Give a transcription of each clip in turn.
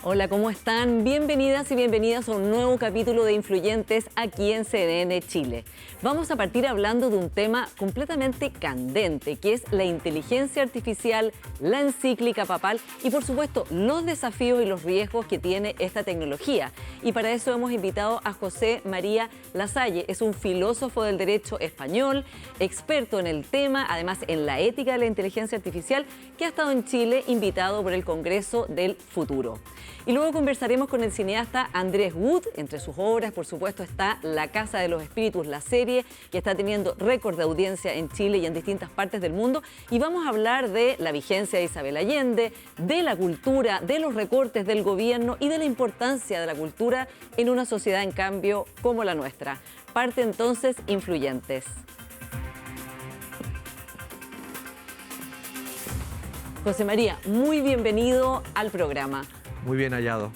Hola, ¿cómo están? Bienvenidas y bienvenidas a un nuevo capítulo de Influyentes aquí en CNN Chile. Vamos a partir hablando de un tema completamente candente, que es la inteligencia artificial, la encíclica papal y, por supuesto, los desafíos y los riesgos que tiene esta tecnología. Y para eso hemos invitado a José María Lasalle. Es un filósofo del derecho español, experto en el tema, además en la ética de la inteligencia artificial, que ha estado en Chile invitado por el Congreso del Futuro. Y luego conversaremos con el cineasta Andrés Wood. Entre sus obras, por supuesto, está La Casa de los Espíritus, la serie, que está teniendo récord de audiencia en Chile y en distintas partes del mundo. Y vamos a hablar de la vigencia de Isabel Allende, de la cultura, de los recortes del gobierno y de la importancia de la cultura en una sociedad, en cambio, como la nuestra. Parte entonces Influyentes. José María, muy bienvenido al programa. Muy bien hallado.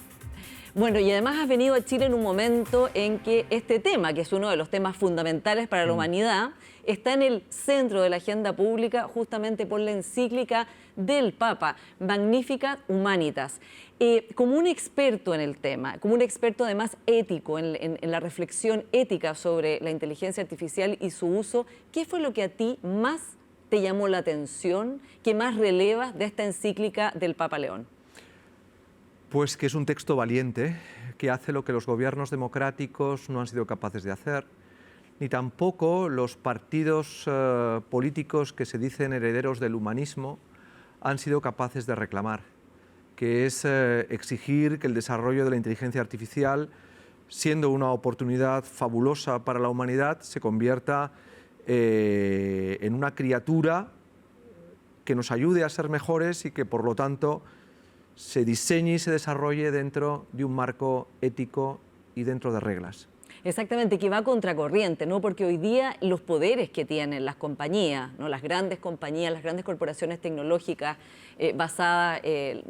Bueno, y además has venido a Chile en un momento en que este tema, que es uno de los temas fundamentales para la humanidad, está en el centro de la agenda pública justamente por la encíclica del Papa, Magnificat Humanitas. Como un experto en el tema, como un experto además ético, en la reflexión ética sobre la inteligencia artificial y su uso, ¿qué fue lo que a ti más te llamó la atención, que más relevas de esta encíclica del Papa León? Pues que es un texto valiente, que hace lo que los gobiernos democráticos no han sido capaces de hacer, ni tampoco los partidos políticos que se dicen herederos del humanismo han sido capaces de reclamar, que es exigir que el desarrollo de la inteligencia artificial, siendo una oportunidad fabulosa para la humanidad, se convierta en una criatura que nos ayude a ser mejores y que, por lo tanto, se diseñe y se desarrolle dentro de un marco ético y dentro de reglas. Exactamente, que va a contracorriente, ¿no? Porque hoy día los poderes que tienen las compañías, ¿no? Las grandes compañías, las grandes corporaciones tecnológicas, basadas,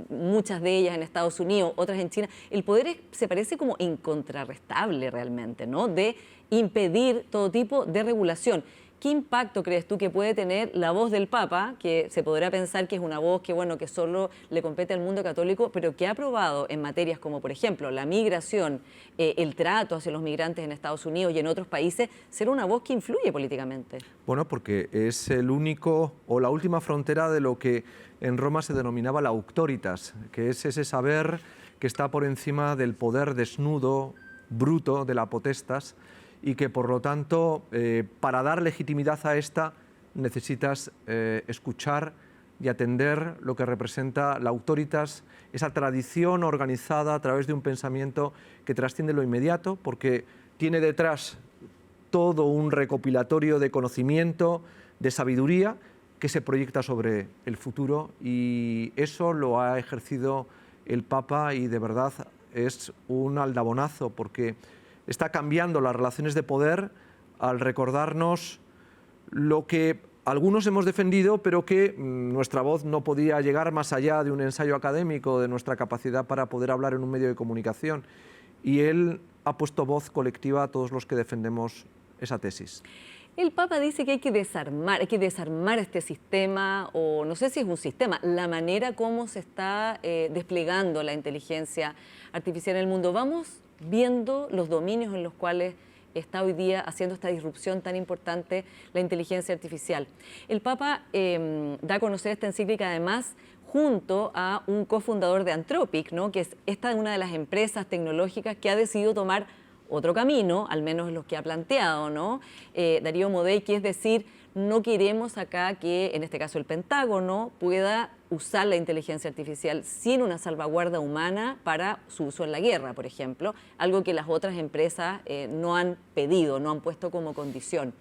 muchas de ellas en Estados Unidos, otras en China, el poder se parece como incontrarrestable realmente, ¿no? De impedir todo tipo de regulación. ¿Qué impacto crees tú que puede tener la voz del Papa, que se podrá pensar que es una voz que, bueno, que solo le compete al mundo católico, pero que ha aprobado en materias como, por ejemplo, la migración, el trato hacia los migrantes en Estados Unidos y en otros países, ser una voz que influye políticamente? Bueno, porque es el único o la última frontera de lo que en Roma se denominaba la auctoritas, que es ese saber que está por encima del poder desnudo, bruto de la potestas, y que, por lo tanto, para dar legitimidad a esta necesitas escuchar y atender lo que representa la auctoritas, esa tradición organizada a través de un pensamiento que trasciende lo inmediato, porque tiene detrás todo un recopilatorio de conocimiento, de sabiduría, que se proyecta sobre el futuro, y eso lo ha ejercido el Papa y de verdad es un aldabonazo, porque está cambiando las relaciones de poder al recordarnos lo que algunos hemos defendido, pero que nuestra voz no podía llegar más allá de un ensayo académico, de nuestra capacidad para poder hablar en un medio de comunicación. Y él ha puesto voz colectiva a todos los que defendemos esa tesis. El Papa dice que hay que desarmar este sistema, o no sé si es un sistema, la manera como se está desplegando la inteligencia artificial en el mundo. Vamos viendo los dominios en los cuales está hoy día haciendo esta disrupción tan importante la inteligencia artificial. El Papa da a conocer esta encíclica además junto a un cofundador de Anthropic, ¿no? Que es una de las empresas tecnológicas que ha decidido tomar otro camino, al menos los que ha planteado, ¿no? Darío Modei, que es decir, no queremos acá que, en este caso el Pentágono, pueda usar la inteligencia artificial sin una salvaguarda humana para su uso en la guerra, por ejemplo, algo que las otras empresas no han pedido, no han puesto como condición.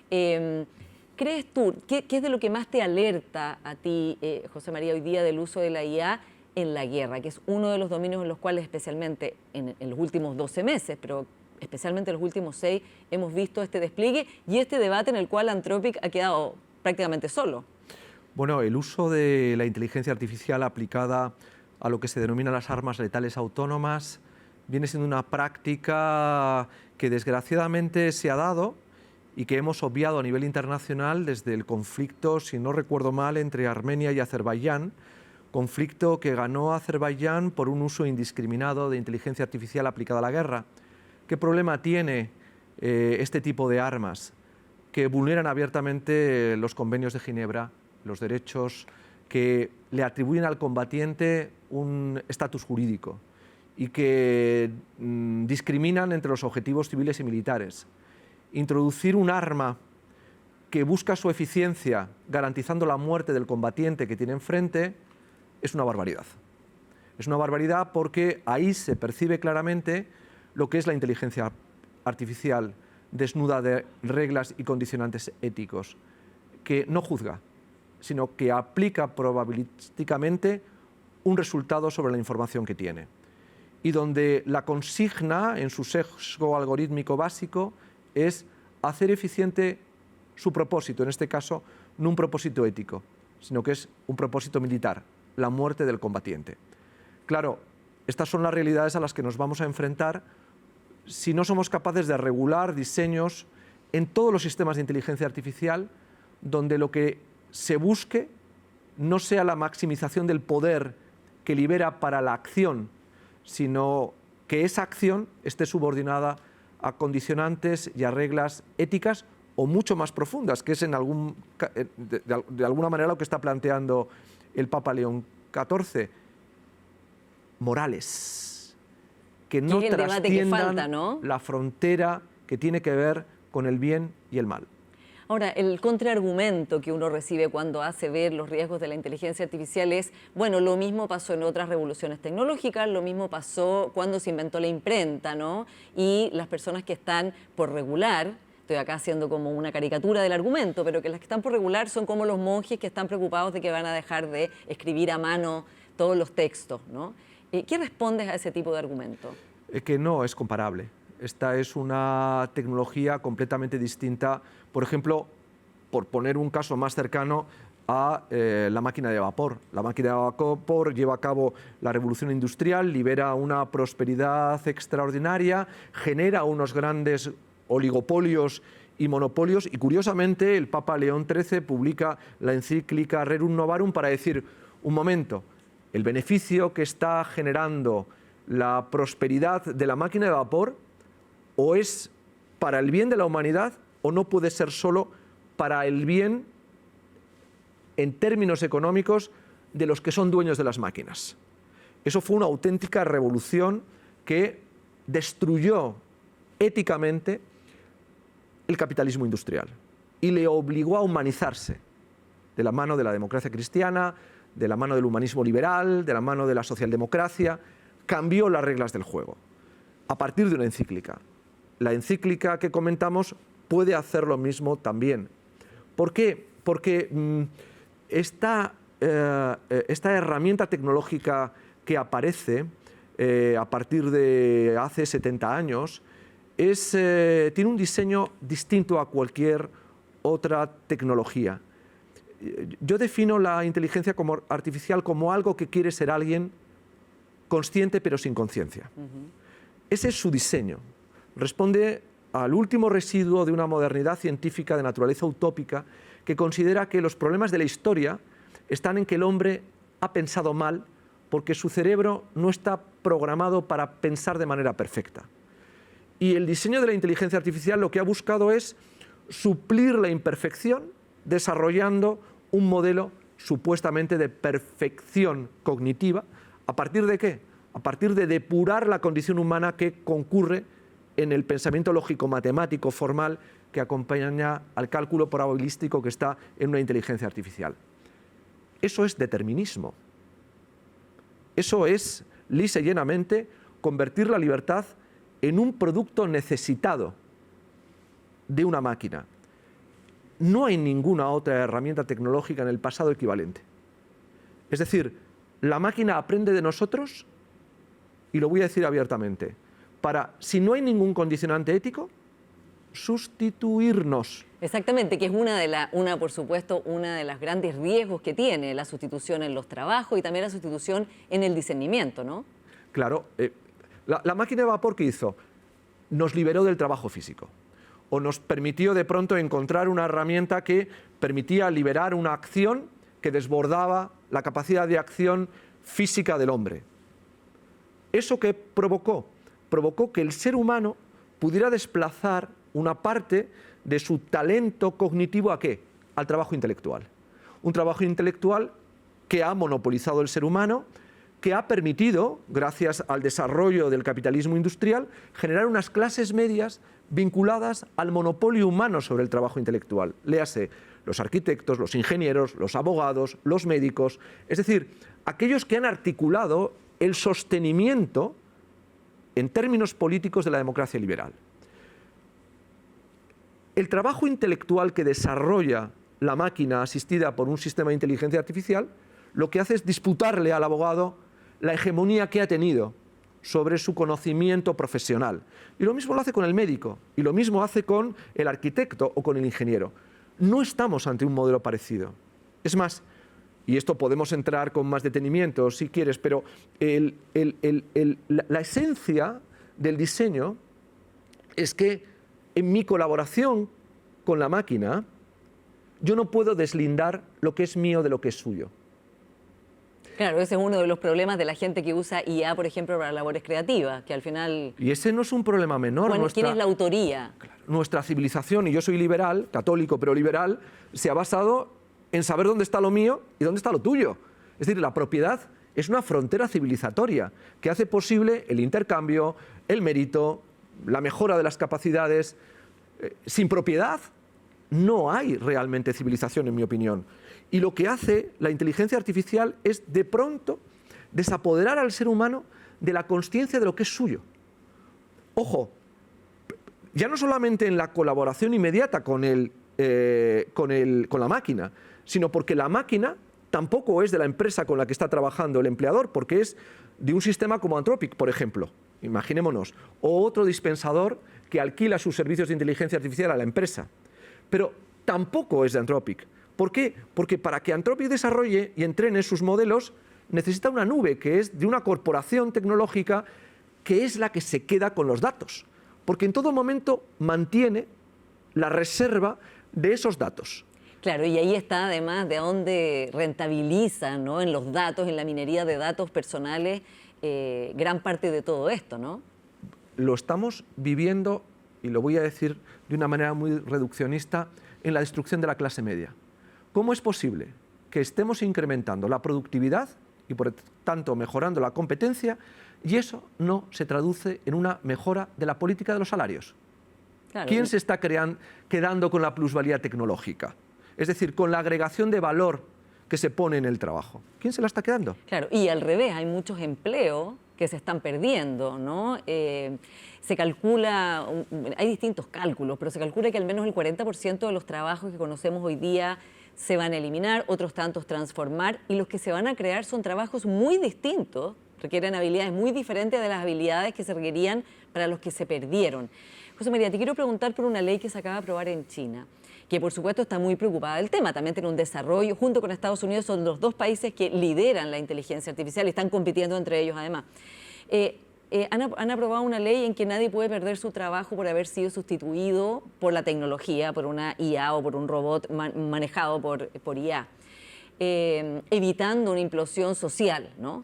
¿Crees tú, qué es de lo que más te alerta a ti, José María, hoy día del uso de la IA en la guerra, que es uno de los dominios en los cuales especialmente en los últimos 12 meses, pero especialmente en los últimos 6, hemos visto este despliegue y este debate en el cual Anthropic ha quedado prácticamente solo? Bueno, el uso de la inteligencia artificial aplicada a lo que se denominan las armas letales autónomas viene siendo una práctica que desgraciadamente se ha dado y que hemos obviado a nivel internacional desde el conflicto, si no recuerdo mal, entre Armenia y Azerbaiyán, conflicto que ganó Azerbaiyán por un uso indiscriminado de inteligencia artificial aplicada a la guerra. ¿Qué problema tiene este tipo de armas? Que vulneran abiertamente los convenios de Ginebra, los derechos que le atribuyen al combatiente un estatus jurídico y que discriminan entre los objetivos civiles y militares. Introducir un arma que busca su eficiencia garantizando la muerte del combatiente que tiene enfrente es una barbaridad. Es una barbaridad porque ahí se percibe claramente lo que es la inteligencia artificial desnuda de reglas y condicionantes éticos, que no juzga, sino que aplica probabilísticamente un resultado sobre la información que tiene. Y donde la consigna, en su sesgo algorítmico básico, es hacer eficiente su propósito, en este caso no un propósito ético, sino que es un propósito militar, la muerte del combatiente. Claro, estas son las realidades a las que nos vamos a enfrentar si no somos capaces de regular diseños en todos los sistemas de inteligencia artificial donde lo que se busque no sea la maximización del poder que libera para la acción, sino que esa acción esté subordinada a condicionantes y a reglas éticas o mucho más profundas, que es de alguna manera lo que está planteando el Papa León XIV, morales, que no trasciendan la frontera que tiene que ver con el bien y el mal. Ahora, el contraargumento que uno recibe cuando hace ver los riesgos de la inteligencia artificial es, bueno, lo mismo pasó en otras revoluciones tecnológicas, lo mismo pasó cuando se inventó la imprenta, ¿no? Y las personas que están por regular, estoy acá haciendo como una caricatura del argumento, pero que las que están por regular son como los monjes que están preocupados de que van a dejar de escribir a mano todos los textos, ¿no? ¿Qué respondes a ese tipo de argumento? Que no es comparable. Esta es una tecnología completamente distinta, por ejemplo, por poner un caso más cercano a la máquina de vapor. La máquina de vapor lleva a cabo la revolución industrial, libera una prosperidad extraordinaria, genera unos grandes oligopolios y monopolios y, curiosamente, el Papa León XIII publica la encíclica Rerum Novarum para decir, un momento, el beneficio que está generando la prosperidad de la máquina de vapor o es para el bien de la humanidad o no puede ser solo para el bien en términos económicos de los que son dueños de las máquinas. Eso fue una auténtica revolución que destruyó éticamente el capitalismo industrial y le obligó a humanizarse de la mano de la democracia cristiana, de la mano del humanismo liberal, de la mano de la socialdemocracia. Cambió las reglas del juego a partir de una encíclica. La encíclica que comentamos puede hacer lo mismo también. ¿Por qué? Porque esta herramienta tecnológica que aparece a partir de hace 70 años tiene un diseño distinto a cualquier otra tecnología. Yo defino la inteligencia artificial como algo que quiere ser alguien consciente pero sin conciencia. Ese es su diseño. Responde al último residuo de una modernidad científica de naturaleza utópica que considera que los problemas de la historia están en que el hombre ha pensado mal porque su cerebro no está programado para pensar de manera perfecta. Y el diseño de la inteligencia artificial lo que ha buscado es suplir la imperfección desarrollando un modelo supuestamente de perfección cognitiva. ¿A partir de qué? A partir de depurar la condición humana que concurre en el pensamiento lógico-matemático formal que acompaña al cálculo probabilístico que está en una inteligencia artificial. Eso es determinismo. Eso es, lisa y llanamente, convertir la libertad en un producto necesitado de una máquina. No hay ninguna otra herramienta tecnológica en el pasado equivalente. Es decir, la máquina aprende de nosotros, y lo voy a decir abiertamente, para, si no hay ningún condicionante ético, sustituirnos. Exactamente, que es por supuesto, una de los grandes riesgos que tiene la sustitución en los trabajos y también la sustitución en el discernimiento, ¿no? Claro, la máquina de vapor, ¿qué hizo? Nos liberó del trabajo físico, o nos permitió de pronto encontrar una herramienta que permitía liberar una acción que desbordaba la capacidad de acción física del hombre. ¿Eso qué provocó? Provocó que el ser humano pudiera desplazar una parte de su talento cognitivo ¿a qué? Al trabajo intelectual. Un trabajo intelectual que ha monopolizado el ser humano, que ha permitido, gracias al desarrollo del capitalismo industrial, generar unas clases medias vinculadas al monopolio humano sobre el trabajo intelectual. Léase, los arquitectos, los ingenieros, los abogados, los médicos, es decir, aquellos que han articulado el sostenimiento en términos políticos de la democracia liberal. El trabajo intelectual que desarrolla la máquina asistida por un sistema de inteligencia artificial, lo que hace es disputarle al abogado la hegemonía que ha tenido sobre su conocimiento profesional. Y lo mismo lo hace con el médico, y lo mismo hace con el arquitecto o con el ingeniero. No estamos ante un modelo parecido. Es más, y esto podemos entrar con más detenimiento si quieres, pero la esencia del diseño es que en mi colaboración con la máquina yo no puedo deslindar lo que es mío de lo que es suyo. Claro, ese es uno de los problemas de la gente que usa IA, por ejemplo, para labores creativas, que al final... Y ese no es un problema menor. ¿Quién es la autoría? Nuestra civilización, y yo soy liberal, católico pero liberal, se ha basado en saber dónde está lo mío y dónde está lo tuyo. Es decir, la propiedad es una frontera civilizatoria que hace posible el intercambio, el mérito, la mejora de las capacidades. Sin propiedad no hay realmente civilización, en mi opinión. Y lo que hace la inteligencia artificial es, de pronto, desapoderar al ser humano de la consciencia de lo que es suyo. Ojo, ya no solamente en la colaboración inmediata con la máquina, sino porque la máquina tampoco es de la empresa con la que está trabajando el empleador, porque es de un sistema como Anthropic, por ejemplo, imaginémonos, o otro dispensador que alquila sus servicios de inteligencia artificial a la empresa. Pero tampoco es de Anthropic. ¿Por qué? Porque para que Anthropic desarrolle y entrene sus modelos necesita una nube que es de una corporación tecnológica que es la que se queda con los datos, porque en todo momento mantiene la reserva de esos datos. Claro, y ahí está además de dónde rentabiliza, ¿no?, en los datos, en la minería de datos personales, gran parte de todo esto, ¿no? Lo estamos viviendo, y lo voy a decir de una manera muy reduccionista, en la destrucción de la clase media. ¿Cómo es posible que estemos incrementando la productividad y por tanto mejorando la competencia y eso no se traduce en una mejora de la política de los salarios? Claro. ¿Quién se está quedando con la plusvalía tecnológica? Es decir, con la agregación de valor que se pone en el trabajo. ¿Quién se la está quedando? Claro, y al revés, hay muchos empleos que se están perdiendo, ¿no? Se calcula, hay distintos cálculos, pero se calcula que al menos el 40% de los trabajos que conocemos hoy día se van a eliminar, otros tantos transformar, y los que se van a crear son trabajos muy distintos, requieren habilidades muy diferentes de las habilidades que se requerían para los que se perdieron. José María, te quiero preguntar por una ley que se acaba de aprobar en China, que por supuesto está muy preocupada del tema, también tiene un desarrollo, junto con Estados Unidos son los dos países que lideran la inteligencia artificial y están compitiendo entre ellos además. Han aprobado una ley en que nadie puede perder su trabajo por haber sido sustituido por la tecnología, por una IA o por un robot manejado por IA, evitando una implosión social, ¿no?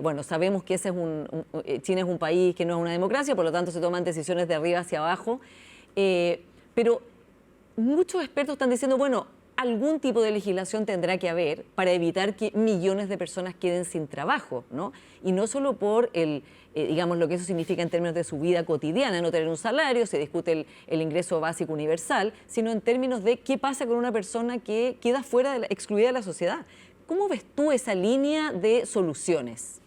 Bueno, sabemos que China es un país que no es una democracia, por lo tanto se toman decisiones de arriba hacia abajo, pero muchos expertos están diciendo, bueno, algún tipo de legislación tendrá que haber para evitar que millones de personas queden sin trabajo, ¿no? Y no solo por digamos, lo que eso significa en términos de su vida cotidiana, no tener un salario, se discute el ingreso básico universal, sino en términos de qué pasa con una persona que queda excluida de la sociedad. ¿Cómo ves tú esa línea de soluciones?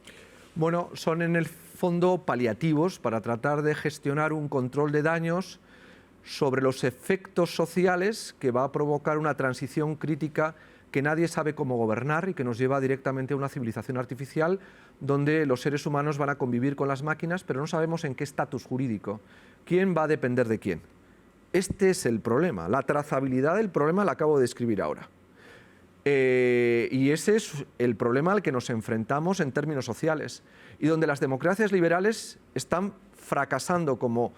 Bueno, son en el fondo paliativos para tratar de gestionar un control de daños sobre los efectos sociales que va a provocar una transición crítica que nadie sabe cómo gobernar y que nos lleva directamente a una civilización artificial donde los seres humanos van a convivir con las máquinas, pero no sabemos en qué estatus jurídico. ¿Quién va a depender de quién? Este es el problema. La trazabilidad del problema la acabo de describir ahora. Y ese es el problema al que nos enfrentamos en términos sociales y donde las democracias liberales están fracasando como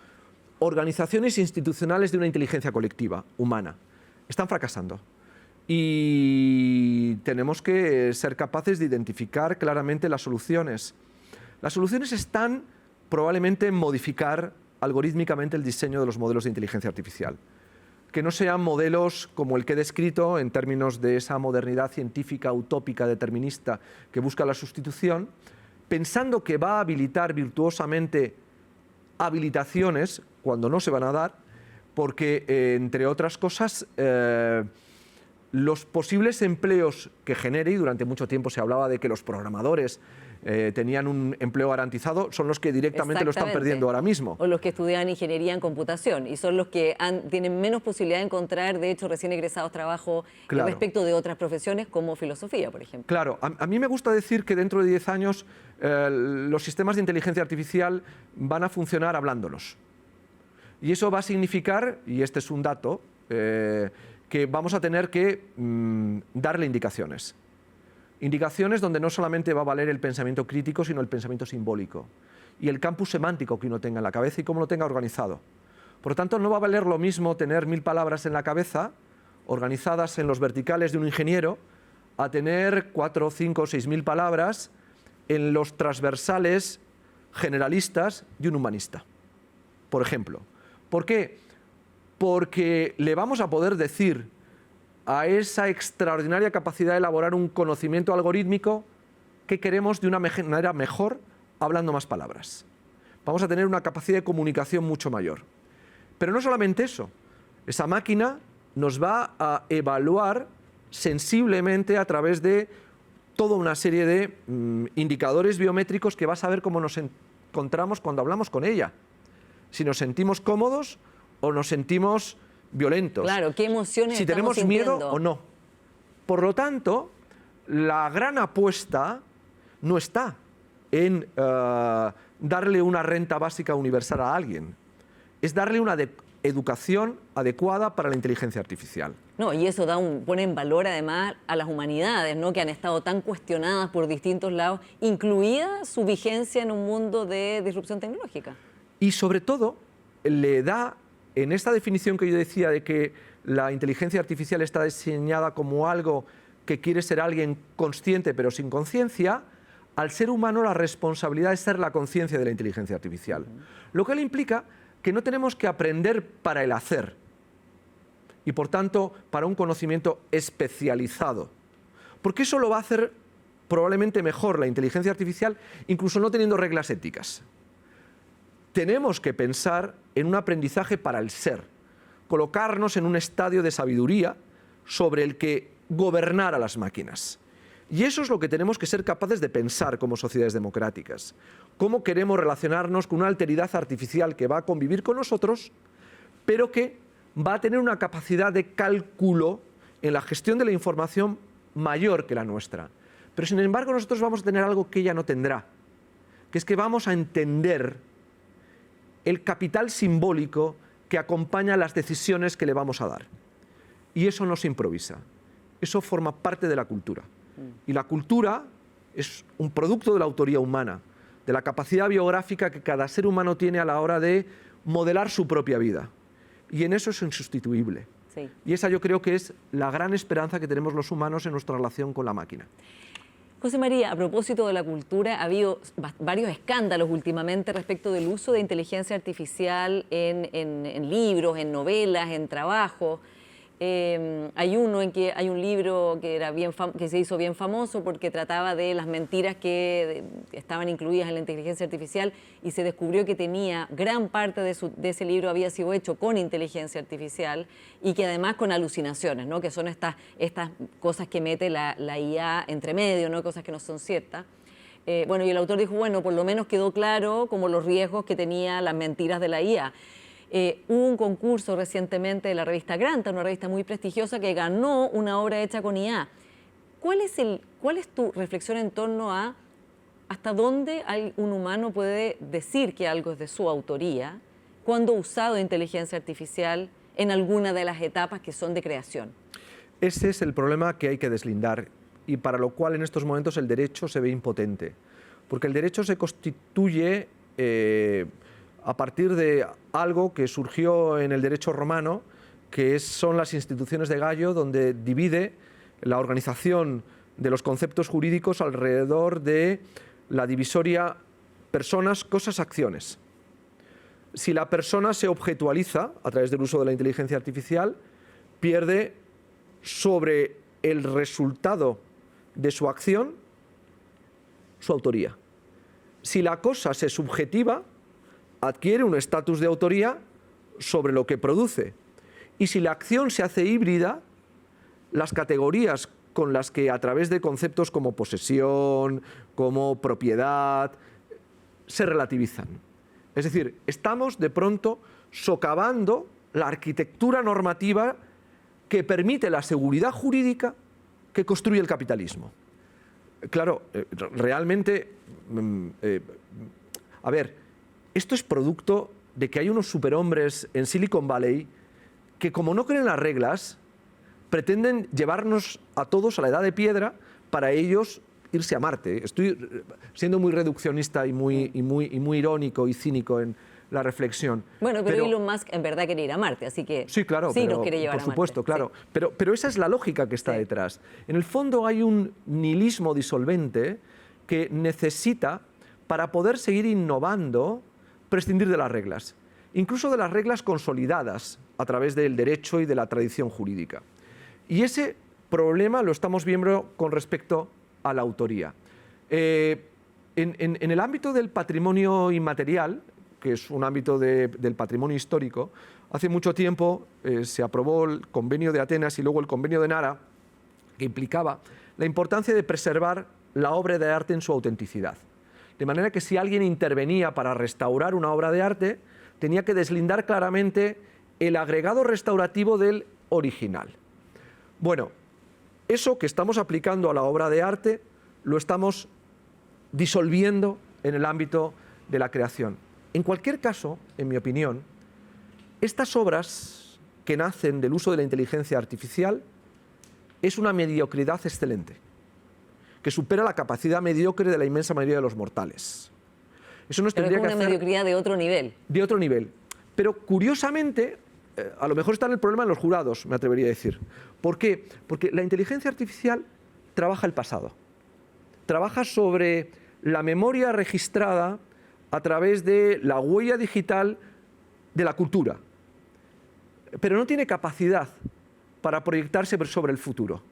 organizaciones institucionales de una inteligencia colectiva, humana. Están fracasando. Y tenemos que ser capaces de identificar claramente las soluciones. Las soluciones están probablemente en modificar algorítmicamente el diseño de los modelos de inteligencia artificial. Que no sean modelos como el que he descrito en términos de esa modernidad científica utópica determinista que busca la sustitución, pensando que va a habilitar virtuosamente habilitaciones cuando no se van a dar, porque, entre otras cosas, los posibles empleos que genere, y durante mucho tiempo se hablaba de que los programadores tenían un empleo garantizado, son los que directamente lo están perdiendo ahora mismo. O los que estudian ingeniería en computación, y son los que tienen menos posibilidad de encontrar, de hecho, recién egresados trabajo respecto de otras profesiones como filosofía, por ejemplo. Claro, a mí me gusta decir que dentro de 10 años los sistemas de inteligencia artificial van a funcionar hablándonos. Y eso va a significar, y este es un dato, que vamos a tener que darle indicaciones. Indicaciones donde no solamente va a valer el pensamiento crítico, sino el pensamiento simbólico. Y el campus semántico que uno tenga en la cabeza y cómo lo tenga organizado. Por lo tanto, no va a valer lo mismo tener 1000 palabras en la cabeza, organizadas en los verticales de un ingeniero, a tener 4, 5, 6.000 palabras en los transversales generalistas de un humanista, por ejemplo. ¿Por qué? Porque le vamos a poder decir a esa extraordinaria capacidad de elaborar un conocimiento algorítmico que queremos de una manera mejor, hablando más palabras. Vamos a tener una capacidad de comunicación mucho mayor. Pero no solamente eso, esa máquina nos va a evaluar sensiblemente a través de toda una serie de indicadores biométricos que va a saber cómo nos encontramos cuando hablamos con ella. Si nos sentimos cómodos o nos sentimos violentos. Claro, qué emociones si estamos tenemos miedo sintiendo o no. Por lo tanto, la gran apuesta no está en darle una renta básica universal a alguien, es darle una educación adecuada para la inteligencia artificial. No, y eso pone en valor además a las humanidades, ¿no?, que han estado tan cuestionadas por distintos lados, incluida su vigencia en un mundo de disrupción tecnológica. Y sobre todo, le da, en esta definición que yo decía de que la inteligencia artificial está diseñada como algo que quiere ser alguien consciente pero sin conciencia, al ser humano la responsabilidad es ser la conciencia de la inteligencia artificial. Lo que implica que no tenemos que aprender para el hacer y, por tanto, para un conocimiento especializado. Porque eso lo va a hacer probablemente mejor la inteligencia artificial, incluso no teniendo reglas éticas. Tenemos que pensar en un aprendizaje para el ser, colocarnos en un estadio de sabiduría sobre el que gobernar a las máquinas. Y eso es lo que tenemos que ser capaces de pensar como sociedades democráticas. Cómo queremos relacionarnos con una alteridad artificial que va a convivir con nosotros, pero que va a tener una capacidad de cálculo en la gestión de la información mayor que la nuestra. Pero sin embargo nosotros vamos a tener algo que ella no tendrá, que es que vamos a entender el capital simbólico que acompaña las decisiones que le vamos a dar. Y eso no se improvisa, eso forma parte de la cultura. Y la cultura es un producto de la autoría humana, de la capacidad biográfica que cada ser humano tiene a la hora de modelar su propia vida. Y en eso es insustituible. Sí. Y esa yo creo que es la gran esperanza que tenemos los humanos en nuestra relación con la máquina. José María, a propósito de la cultura, ha habido varios escándalos últimamente respecto del uso de inteligencia artificial en libros, en novelas, en trabajo. Hay un libro que se hizo bien famoso porque trataba de las mentiras que estaban incluidas en la inteligencia artificial y se descubrió que gran parte de ese libro había sido hecho con inteligencia artificial y que además con alucinaciones, ¿no?, que son estas cosas que mete la IA entre medio, ¿no?, cosas que no son ciertas. Bueno, y el autor dijo, bueno, por lo menos quedó claro como los riesgos que tenía las mentiras de la IA. Hubo un concurso recientemente de la revista Granta, una revista muy prestigiosa, que ganó una obra hecha con IA. ¿Cuál es tu reflexión en torno a hasta dónde un humano puede decir que algo es de su autoría cuando ha usado inteligencia artificial en alguna de las etapas que son de creación? Ese es el problema que hay que deslindar y para lo cual en estos momentos el derecho se ve impotente. Porque el derecho se constituye a partir de algo que surgió en el derecho romano, que son las instituciones de Gallo, donde divide la organización de los conceptos jurídicos alrededor de la divisoria personas, cosas, acciones. Si la persona se objetualiza a través del uso de la inteligencia artificial, pierde sobre el resultado de su acción su autoría. Si la cosa se subjetiva, adquiere un estatus de autoría sobre lo que produce. Y si la acción se hace híbrida, las categorías con las que a través de conceptos como posesión, como propiedad, se relativizan. Es decir, estamos de pronto socavando la arquitectura normativa que permite la seguridad jurídica que construye el capitalismo. Claro, realmente, a ver, esto es producto de que hay unos superhombres en Silicon Valley que, como no creen las reglas, pretenden llevarnos a todos a la edad de piedra para ellos irse a Marte. Estoy siendo muy reduccionista y muy irónico y cínico en la reflexión. Bueno, pero Elon Musk en verdad quiere ir a Marte, así que sí, claro, sí pero, nos quiere llevar por a Marte. Supuesto, claro. Sí. Pero esa es la lógica que está detrás. En el fondo hay un nihilismo disolvente que necesita, para poder seguir innovando, prescindir de las reglas, incluso de las reglas consolidadas a través del derecho y de la tradición jurídica. Y ese problema lo estamos viendo con respecto a la autoría. En el ámbito del patrimonio inmaterial, que es un ámbito del patrimonio histórico, hace mucho tiempo se aprobó el Convenio de Atenas y luego el Convenio de Nara, que implicaba la importancia de preservar la obra de arte en su autenticidad. De manera que si alguien intervenía para restaurar una obra de arte, tenía que deslindar claramente el agregado restaurativo del original. Bueno, eso que estamos aplicando a la obra de arte lo estamos disolviendo en el ámbito de la creación. En cualquier caso, en mi opinión, estas obras que nacen del uso de la inteligencia artificial es una mediocridad excelente, que supera la capacidad mediocre de la inmensa mayoría de los mortales. Eso nos tendría que hacer... una mediocridad de otro nivel. De otro nivel. Pero curiosamente, a lo mejor está en el problema en los jurados, me atrevería a decir. ¿Por qué? Porque la inteligencia artificial trabaja el pasado. Trabaja sobre la memoria registrada a través de la huella digital de la cultura. Pero no tiene capacidad para proyectarse sobre el futuro.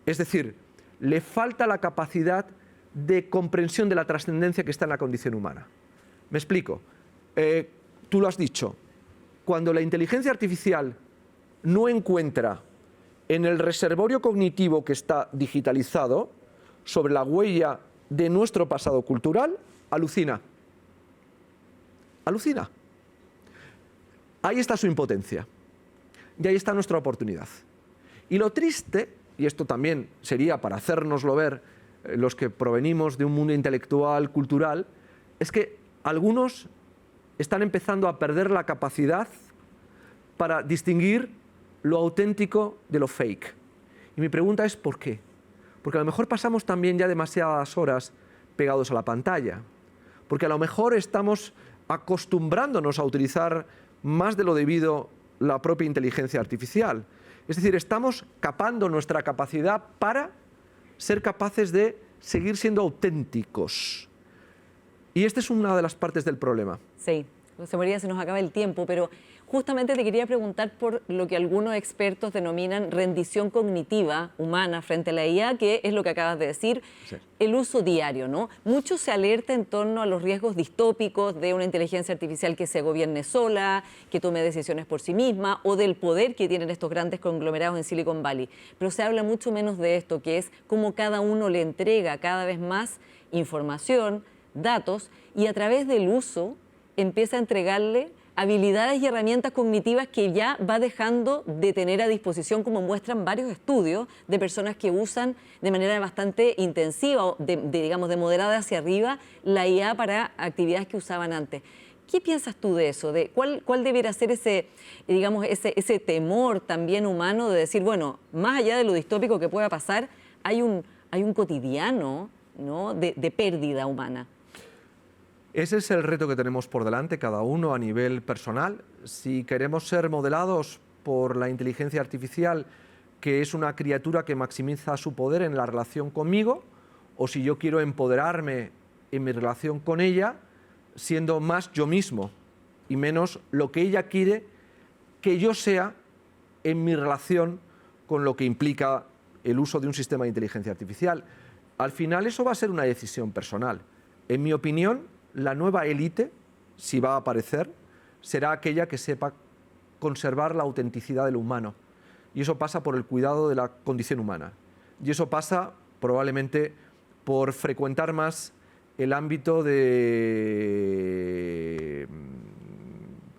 Es decir, le falta la capacidad de comprensión de la trascendencia que está en la condición humana. Me explico. Tú lo has dicho. Cuando la inteligencia artificial no encuentra en el reservorio cognitivo que está digitalizado sobre la huella de nuestro pasado cultural, alucina. Alucina. Ahí está su impotencia. Y ahí está nuestra oportunidad. Y lo triste, y esto también sería para hacérnoslo ver los que provenimos de un mundo intelectual, cultural, es que algunos están empezando a perder la capacidad para distinguir lo auténtico de lo fake. Y mi pregunta es ¿por qué? Porque a lo mejor pasamos también ya demasiadas horas pegados a la pantalla. Porque a lo mejor estamos acostumbrándonos a utilizar más de lo debido la propia inteligencia artificial. Es decir, estamos capando nuestra capacidad para ser capaces de seguir siendo auténticos. Y esta es una de las partes del problema. Sí, José María, se nos acaba el tiempo, pero justamente te quería preguntar por lo que algunos expertos denominan rendición cognitiva humana frente a la IA, que es lo que acabas de decir, sí. El uso diario, ¿no? Mucho se alerta en torno a los riesgos distópicos de una inteligencia artificial que se gobierne sola, que tome decisiones por sí misma, o del poder que tienen estos grandes conglomerados en Silicon Valley. Pero se habla mucho menos de esto, que es cómo cada uno le entrega cada vez más información, datos, y a través del uso empieza a entregarle habilidades y herramientas cognitivas que ya va dejando de tener a disposición, como muestran varios estudios de personas que usan de manera bastante intensiva o digamos de moderada hacia arriba la IA para actividades que usaban antes. ¿Qué piensas tú de eso? De ¿cuál debería ser ese temor también humano de decir, bueno, más allá de lo distópico que pueda pasar, hay un cotidiano, ¿no?, de pérdida humana? Ese es el reto que tenemos por delante, cada uno a nivel personal. Si queremos ser modelados por la inteligencia artificial que es una criatura que maximiza su poder en la relación conmigo, o si yo quiero empoderarme en mi relación con ella, siendo más yo mismo y menos lo que ella quiere que yo sea en mi relación con lo que implica el uso de un sistema de inteligencia artificial. Al final eso va a ser una decisión personal. En mi opinión, la nueva élite, si va a aparecer, será aquella que sepa conservar la autenticidad de lo humano. Y eso pasa por el cuidado de la condición humana. Y eso pasa probablemente por frecuentar más el ámbito de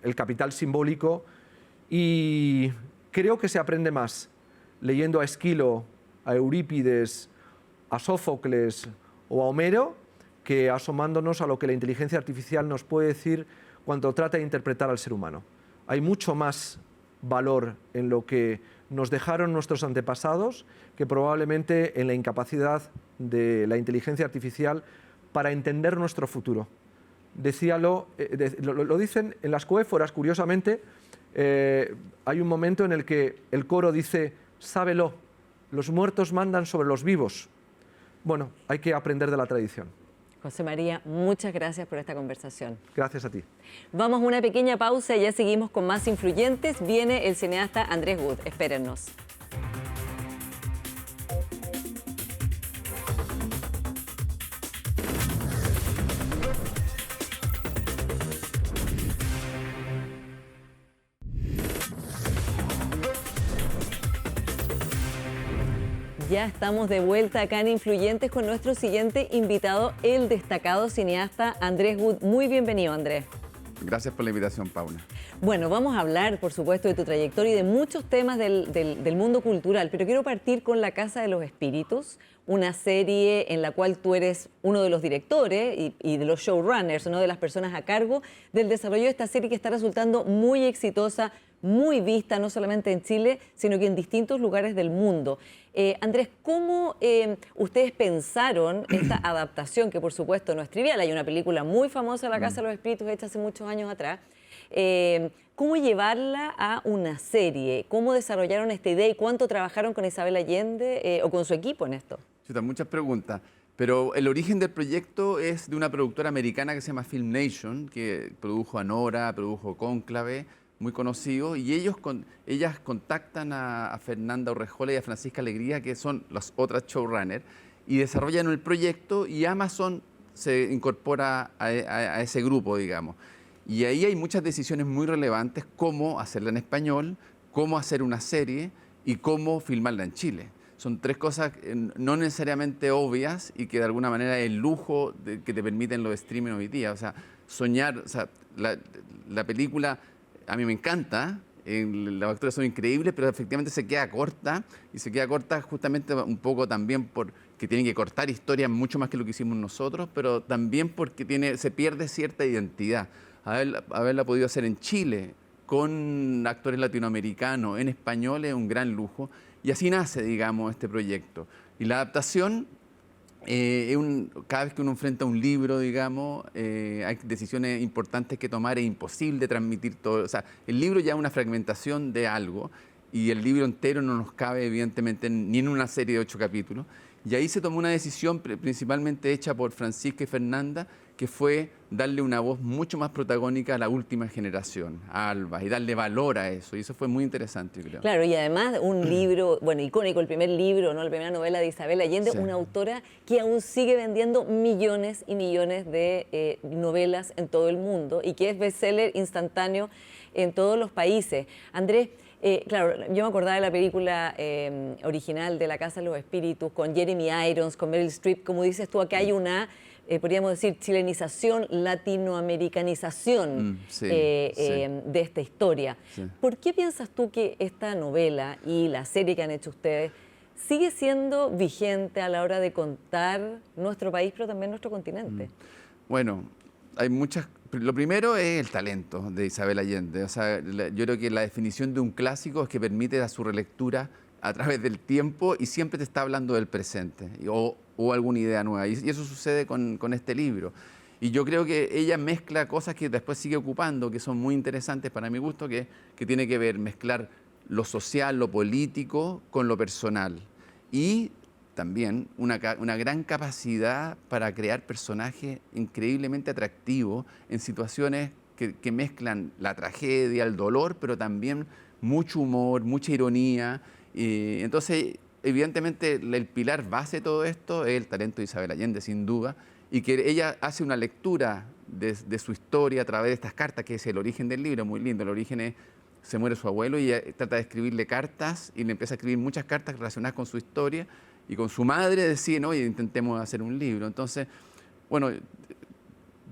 el capital simbólico, y creo que se aprende más leyendo a Esquilo, a Eurípides, a Sófocles o a Homero que asomándonos a lo que la inteligencia artificial nos puede decir cuando trata de interpretar al ser humano. Hay mucho más valor en lo que nos dejaron nuestros antepasados que probablemente en la incapacidad de la inteligencia artificial para entender nuestro futuro. Lo dicen en las coéforas, curiosamente, hay un momento en el que el coro dice: sábelo, los muertos mandan sobre los vivos. Bueno, hay que aprender de la tradición. José María, muchas gracias por esta conversación. Gracias a ti. Vamos a una pequeña pausa y ya seguimos con más influyentes. Viene el cineasta Andrés Wood. Espérennos. Ya estamos de vuelta acá en Influyentes con nuestro siguiente invitado, el destacado cineasta Andrés Wood. Muy bienvenido, Andrés. Gracias por la invitación, Paula. Bueno, vamos a hablar, por supuesto, de tu trayectoria y de muchos temas del mundo cultural, pero quiero partir con La Casa de los Espíritus, una serie en la cual tú eres uno de los directores y de los showrunners, una de las personas a cargo del desarrollo de esta serie que está resultando muy exitosa, muy vista, no solamente en Chile, sino que en distintos lugares del mundo. Andrés, ¿cómo ustedes pensaron esta adaptación, que por supuesto no es trivial? Hay una película muy famosa, La Casa de los Espíritus, hecha hace muchos años atrás. ¿Cómo llevarla a una serie? ¿Cómo desarrollaron esta idea y cuánto trabajaron con Isabel Allende o con su equipo en esto? Muchas preguntas, pero el origen del proyecto es de una productora americana que se llama Film Nation, que produjo Anora, produjo Cónclave, muy conocido, y ellas contactan a Fernanda Urrejola y a Francisca Alegría, que son las otras showrunners, y desarrollan el proyecto, y Amazon se incorpora a ese grupo, digamos. Y ahí hay muchas decisiones muy relevantes, cómo hacerla en español, cómo hacer una serie y cómo filmarla en Chile. Son tres cosas no necesariamente obvias y que de alguna manera es el lujo que te permiten los streaming hoy día. O sea, soñar, o sea, la película a mí me encanta, las actores son increíbles, pero efectivamente se queda corta, y se queda corta justamente un poco también porque tienen que cortar historias mucho más que lo que hicimos nosotros, pero también porque se pierde cierta identidad. Haberla podido hacer en Chile, con actores latinoamericanos, en español, es un gran lujo, y así nace, digamos, este proyecto. Y la adaptación, cada vez que uno enfrenta un libro, digamos, hay decisiones importantes que tomar, es imposible transmitir todo. O sea, el libro ya es una fragmentación de algo, y el libro entero no nos cabe, evidentemente, ni en una serie de 8 capítulos. Y ahí se tomó una decisión principalmente hecha por Francisca y Fernanda, que fue darle una voz mucho más protagónica a la última generación, a Alba, y darle valor a eso. Y eso fue muy interesante, yo creo. Claro, y además un libro, bueno, icónico, el primer libro, ¿no? La primera novela de Isabel Allende, sí. Una autora que aún sigue vendiendo millones y millones de novelas en todo el mundo y que es bestseller instantáneo en todos los países. Andrés, claro, yo me acordaba de la película original de La Casa de los Espíritus con Jeremy Irons, con Meryl Streep. Como dices tú, acá hay una, podríamos decir, chilenización, latinoamericanización de esta historia. Sí. ¿Por qué piensas tú que esta novela y la serie que han hecho ustedes sigue siendo vigente a la hora de contar nuestro país, pero también nuestro continente? Bueno, hay muchas. Lo primero es el talento de Isabel Allende. O sea, yo creo que la definición de un clásico es que permite a su relectura a través del tiempo y siempre te está hablando del presente o alguna idea nueva. Y eso sucede con este libro. Y yo creo que ella mezcla cosas que después sigue ocupando, que son muy interesantes para mi gusto, que tiene que ver mezclar lo social, lo político, con lo personal. Y también una gran capacidad para crear personajes increíblemente atractivos en situaciones que mezclan la tragedia, el dolor, pero también mucho humor, mucha ironía. Entonces, evidentemente, el pilar base de todo esto es el talento de Isabel Allende, sin duda, y que ella hace una lectura de su historia a través de estas cartas, que es el origen del libro, muy lindo. El origen es, se muere su abuelo y ella trata de escribirle cartas y le empieza a escribir muchas cartas relacionadas con su historia, y con su madre deciden, oye, intentemos hacer un libro. Entonces, bueno,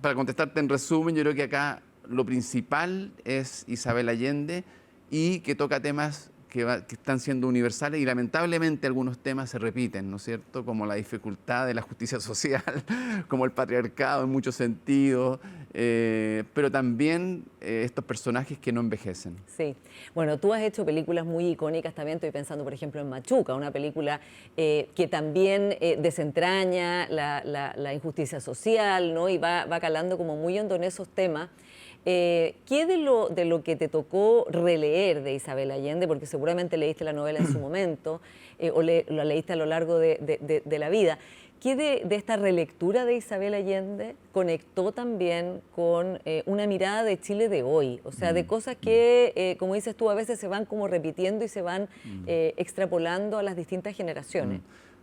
para contestarte en resumen, yo creo que acá lo principal es Isabel Allende, y que toca temas que están siendo universales, y lamentablemente algunos temas se repiten, ¿no es cierto? Como la dificultad de la justicia social, como el patriarcado en muchos sentidos, pero también estos personajes que no envejecen. Sí. Bueno, tú has hecho películas muy icónicas también. Estoy pensando, por ejemplo, en Machuca, una película que también desentraña la injusticia social, ¿no? Y va calando como muy hondo en esos temas. ¿Qué de lo que te tocó releer de Isabel Allende, porque seguramente leíste la novela en su momento, o lo leíste a lo largo de la vida, qué de esta relectura de Isabel Allende conectó también con una mirada de Chile de hoy? O sea, de cosas que, como dices tú, a veces se van como repitiendo y se van extrapolando a las distintas generaciones.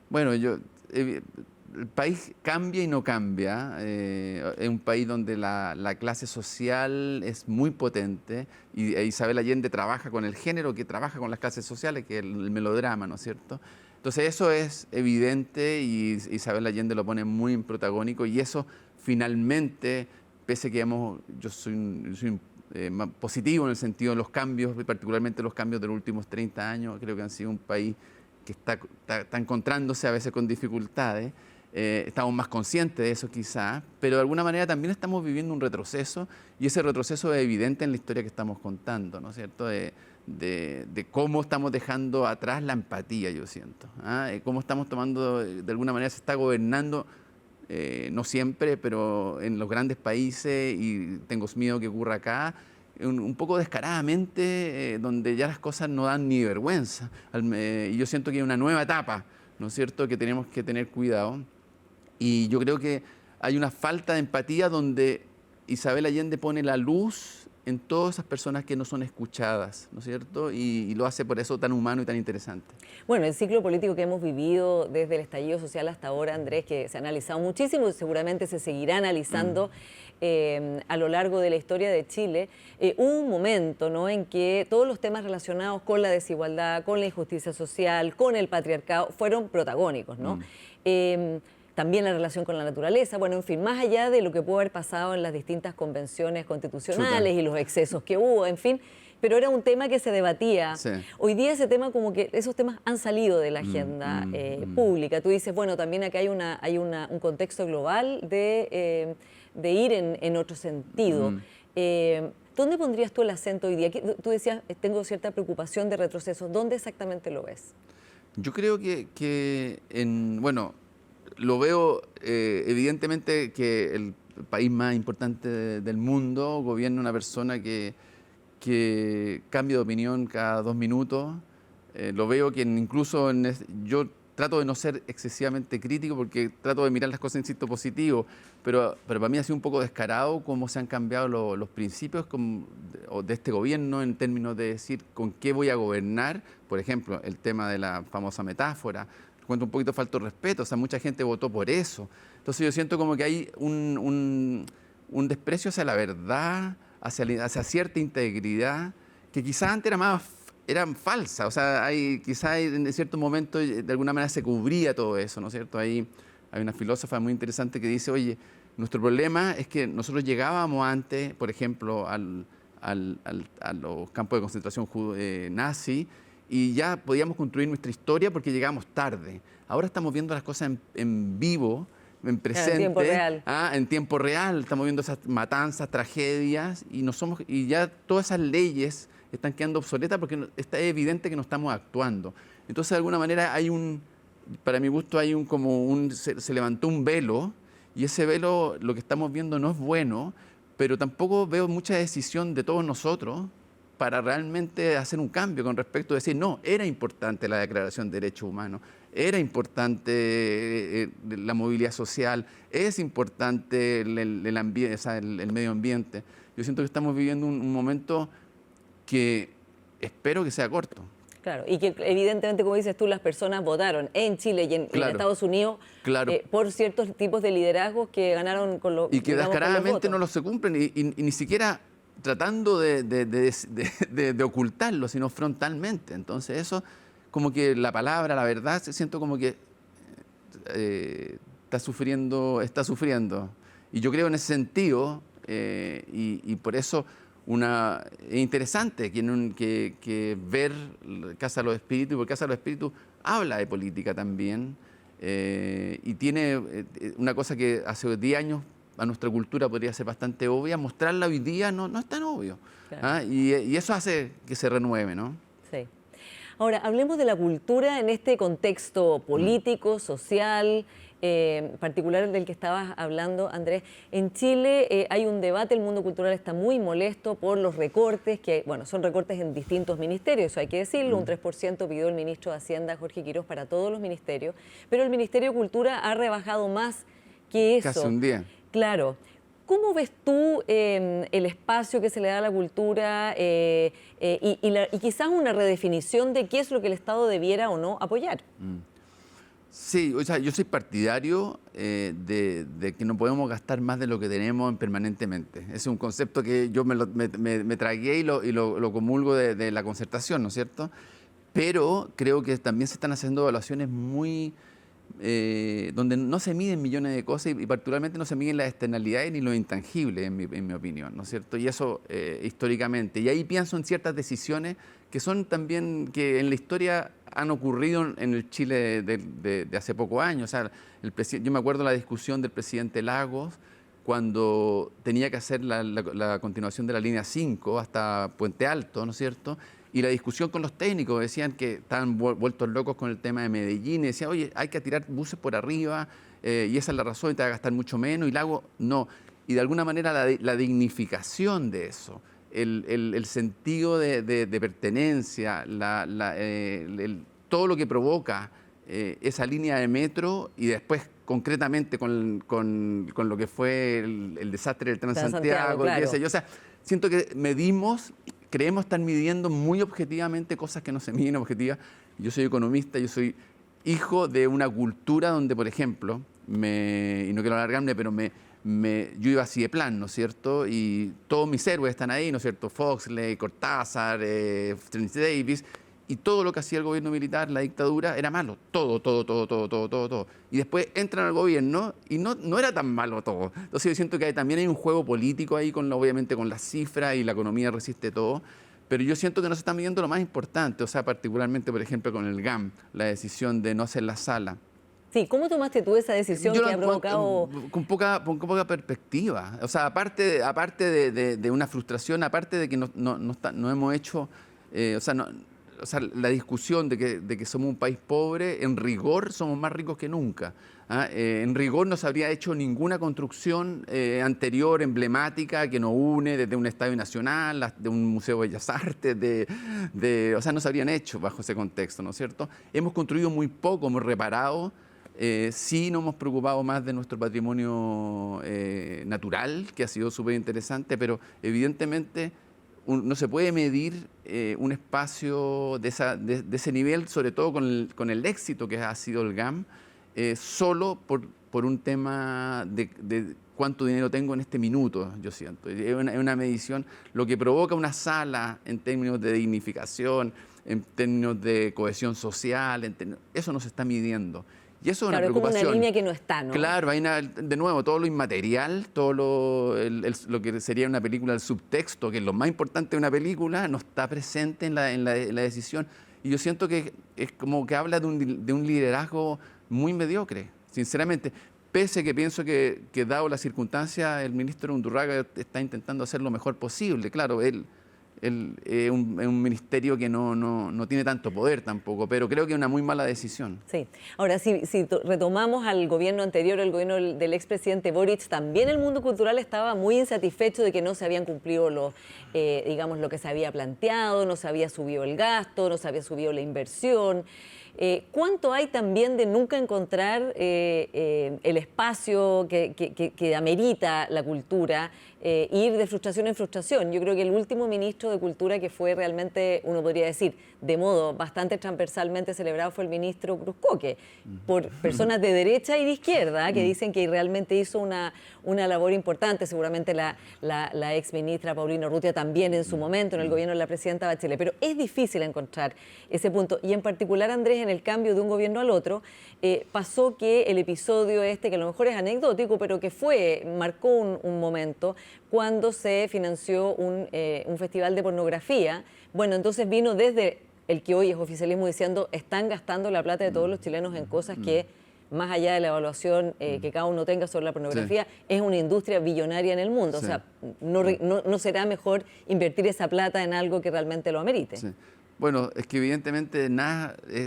Bueno, el país cambia y no cambia. Es un país donde la clase social es muy potente, y Isabel Allende trabaja con el género que trabaja con las clases sociales, que es el melodrama, ¿no es cierto? Entonces eso es evidente, y Isabel Allende lo pone muy en protagónico, y eso finalmente, pese que yo soy más positivo en el sentido de los cambios, particularmente los cambios de los últimos 30 años, creo que han sido un país que está encontrándose a veces con dificultades. Estamos más conscientes de eso quizá, pero de alguna manera también estamos viviendo un retroceso, y ese retroceso es evidente en la historia que estamos contando, ¿no es cierto? De cómo estamos dejando atrás la empatía, yo siento. Cómo estamos tomando, de alguna manera se está gobernando, no siempre, pero en los grandes países, y tengo miedo que ocurra acá, un poco descaradamente, donde ya las cosas no dan ni vergüenza. Y yo siento que hay una nueva etapa, ¿no es cierto?, que tenemos que tener cuidado. Y yo creo que hay una falta de empatía donde Isabel Allende pone la luz en todas esas personas que no son escuchadas, ¿no es cierto? Y lo hace por eso tan humano y tan interesante. Bueno, el ciclo político que hemos vivido desde el estallido social hasta ahora, Andrés, que se ha analizado muchísimo y seguramente se seguirá analizando a lo largo de la historia de Chile, hubo un momento, ¿no?, en que todos los temas relacionados con la desigualdad, con la injusticia social, con el patriarcado, fueron protagónicos, ¿no? También la relación con la naturaleza, bueno, en fin, más allá de lo que pudo haber pasado en las distintas convenciones constitucionales y los excesos que hubo, en fin, pero era un tema que se debatía. Sí. Hoy día ese tema, como que esos temas han salido de la agenda pública. Tú dices, bueno, también acá hay un contexto global de ir en otro sentido. ¿Dónde pondrías tú el acento hoy día? Tú decías, tengo cierta preocupación de retroceso. ¿Dónde exactamente lo ves? Yo creo bueno, lo veo evidentemente que el país más importante del mundo gobierna una persona que cambia de opinión cada 2 minutos. Lo veo que incluso yo trato de no ser excesivamente crítico, porque trato de mirar las cosas en sitio positivo, pero para mí ha sido un poco descarado cómo se han cambiado los principios de este gobierno en términos de decir con qué voy a gobernar. Por ejemplo, el tema de la famosa metáfora. Cuento un poquito falta de respeto, o sea, mucha gente votó por eso. Entonces yo siento como que hay un desprecio hacia la verdad, hacia cierta integridad, que quizás antes eran falsas. O sea, quizás en cierto momento de alguna manera se cubría todo eso, ¿no es cierto? Hay una filósofa muy interesante que dice, oye, nuestro problema es que nosotros llegábamos antes, por ejemplo, a los campos de concentración nazi, y ya podíamos construir nuestra historia porque llegábamos tarde. Ahora estamos viendo las cosas en vivo, en presente. En tiempo real. En tiempo real. Estamos viendo esas matanzas, tragedias, y ya todas esas leyes están quedando obsoletas porque está evidente que no estamos actuando. Entonces, de alguna manera, para mi gusto, se levantó un velo, y ese velo, lo que estamos viendo no es bueno, pero tampoco veo mucha decisión de todos nosotros para realmente hacer un cambio con respecto a decir, no, era importante la Declaración de Derechos Humanos, era importante la movilidad social, es importante el ambiente, o sea, el medio ambiente. Yo siento que estamos viviendo un momento que espero que sea corto. Claro, y que evidentemente, como dices tú, las personas votaron en Chile y en Estados Unidos por ciertos tipos de liderazgos que ganaron con los votos. Y que descaradamente no los se cumplen y ni siquiera tratando de ocultarlo, sino frontalmente. Entonces eso, como que la palabra, la verdad, siento como que está sufriendo. Y yo creo en ese sentido, y por eso es interesante que ver Casa de los Espíritus, porque Casa de los Espíritus habla de política también, y tiene una cosa que hace 10 años a nuestra cultura podría ser bastante obvia, mostrarla hoy día no es tan obvio. Claro. Y eso hace que se renueve, ¿no? Sí. Ahora, hablemos de la cultura en este contexto político, social, particular del que estabas hablando, Andrés. En Chile hay un debate, el mundo cultural está muy molesto por los recortes, que bueno, son recortes en distintos ministerios, eso hay que decirlo, un 3% pidió el ministro de Hacienda, Jorge Quirós, para todos los ministerios, pero el Ministerio de Cultura ha rebajado más que eso. Casi un día. Claro. ¿Cómo ves tú el espacio que se le da a la cultura y quizás una redefinición de qué es lo que el Estado debiera o no apoyar? Sí, o sea, yo soy partidario de que no podemos gastar más de lo que tenemos permanentemente. Ese es un concepto que yo me tragué y lo comulgo de la concertación, ¿no es cierto? Pero creo que también se están haciendo evaluaciones muy... donde no se miden millones de cosas y particularmente no se miden las externalidades ni lo intangible, en mi opinión, ¿no es cierto? Y eso históricamente. Y ahí pienso en ciertas decisiones que son también, que en la historia han ocurrido en el Chile de hace pocos años. O sea, yo me acuerdo la discusión del presidente Lagos cuando tenía que hacer la continuación de la línea 5 hasta Puente Alto, ¿no es cierto? Y la discusión con los técnicos, decían que estaban vueltos locos con el tema de Medellín, y decían, oye, hay que tirar buses por arriba, y esa es la razón, y te va a gastar mucho menos, y Lago, no. Y de alguna manera la dignificación de eso, el sentido de pertenencia, todo lo que provoca esa línea de metro, y después concretamente con lo que fue el desastre del Transantiago, claro. qué sé yo. O sea, siento que creemos estar midiendo muy objetivamente cosas que no se miden objetivas. Yo soy economista, yo soy hijo de una cultura donde, por ejemplo, y no quiero alargarme, pero yo iba a Cideplan, ¿no es cierto? Y todos mis héroes están ahí, ¿no es cierto? Foxley, Cortázar, Trinity Davis, y todo lo que hacía el gobierno militar, la dictadura, era malo. Todo. Y después entran al gobierno y no era tan malo todo. Entonces yo siento que también hay un juego político ahí, obviamente con las cifras, y la economía resiste todo. Pero yo siento que no se está midiendo lo más importante, o sea, particularmente, por ejemplo, con el GAM, la decisión de no hacer la sala. Sí, ¿cómo tomaste tú esa decisión que ha provocado...? Con poca perspectiva. O sea, aparte de una frustración, aparte de que no hemos hecho... O sea, la discusión de que somos un país pobre, en rigor somos más ricos que nunca. En rigor no se habría hecho ninguna construcción anterior, emblemática, que nos une desde un Estadio Nacional, de un Museo de Bellas Artes, o sea, no se habrían hecho bajo ese contexto, ¿no es cierto? Hemos construido muy poco, hemos reparado, sí nos hemos preocupado más de nuestro patrimonio natural, que ha sido súper interesante, pero evidentemente... no se puede medir un espacio de ese nivel, sobre todo con el éxito que ha sido el GAM, solo por un tema de cuánto dinero tengo en este minuto, yo siento. Es una medición, lo que provoca una sala en términos de dignificación, en términos de cohesión social, eso no se está midiendo. Y eso es una preocupación. Es como una línea que no está, ¿no? Claro, hay de nuevo, todo lo inmaterial, todo lo que sería una película, el subtexto, que es lo más importante de una película, no está presente en la decisión. Y yo siento que es como que habla de un liderazgo muy mediocre, sinceramente. Pese a que pienso que dado la circunstancia, el ministro Undurraga está intentando hacer lo mejor posible. Claro, él un ministerio que no tiene tanto poder tampoco, pero creo que es una muy mala decisión. Sí. Ahora, si retomamos al gobierno anterior, el gobierno del expresidente Boric, también el mundo cultural estaba muy insatisfecho de que no se habían cumplido digamos, lo que se había planteado, no se había subido el gasto, no se había subido la inversión. ¿Cuánto hay también de nunca encontrar el espacio que amerita la cultura, ir de frustración en frustración? Yo creo que el último ministro de Cultura que fue realmente, uno podría decir, de modo bastante transversalmente celebrado fue el ministro Cruzcoque, por personas de derecha y de izquierda que dicen que realmente hizo una labor importante, seguramente la ex ministra Paulina Urrutia también en su momento, en el gobierno de la presidenta Bachelet, pero es difícil encontrar ese punto, y en particular, Andrés, en el cambio de un gobierno al otro, pasó que el episodio que a lo mejor es anecdótico, pero que marcó un momento, cuando se financió un festival de pornografía. Bueno, entonces vino desde el que hoy es oficialismo diciendo están gastando la plata de todos los chilenos en cosas que, más allá de la evaluación que cada uno tenga sobre la pornografía, sí, es una industria billonaria en el mundo. Sí. O sea, no será mejor invertir esa plata en algo que realmente lo amerite. Sí. Bueno, es que evidentemente